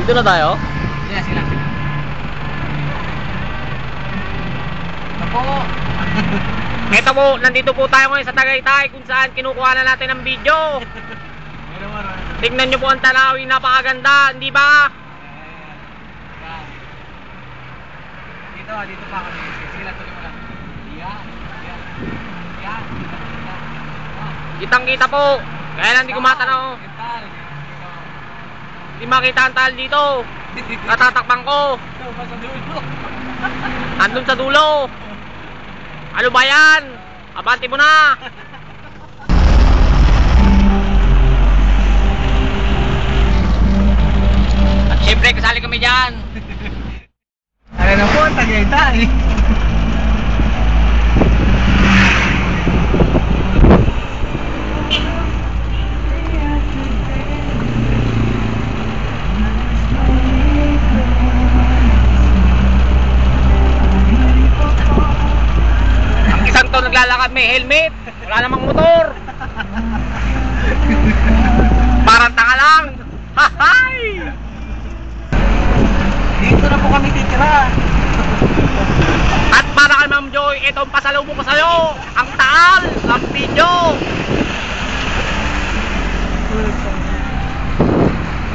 Dito na tayo? Sila, sila. Ako. Ito po, nandito po tayo ngayon sa Tagaytay kung saan kinukuha na natin ang video. Tingnan nyo po ang tanawin, napakaganda, hindi ba? Dito pa kami. Sila tuloy mo lang. Yan. Kitang kita po. Kaya lang hindi ko matanaw. Hindi makita ang tal dito. Natatakpan ko. Andun sa dulo. Ano ba yan? Abante mo na. At syempre kasali kami dyan. Ano na po, Tagaytay. Ang isang to naglalakad may helmet. Wala namang motor. Parang tanga lang. Hahay! Dito na po kami titira. At para kay Ma'am Joy, itong pasalubong ko sa'yo, ang taal, ang video.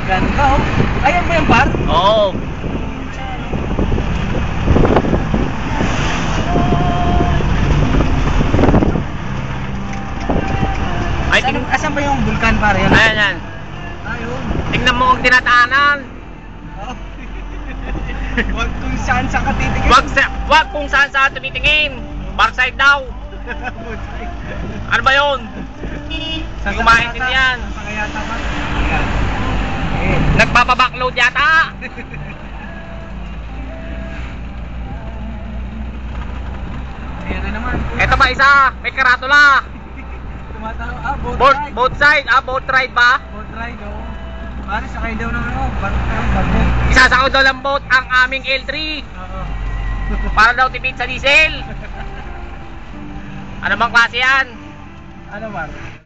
Ganda oh. Ayan ba yung bar? Oo. Ay, Asan ba yung vulkan pare? ayan yan. Ayun. Tingnan mo ang tinataanan. Wag kung saan sa katitingin. Wag kung saan saan tumitingin. Backside daw. Ano ba yun? Hindi ko maintindihan. Sa kayata pa. Nagpapabackload yata. Ayan na naman. Ito pa isa, may karatula. Tumatalo. Both side, both ride ba? Boat ride oh. Pare sakay daw ng ano. Bago. Isasakod daw lang boat ang aming L3. Oo. Para daw tipid sa diesel. Ano bang klase yan? Ano bar?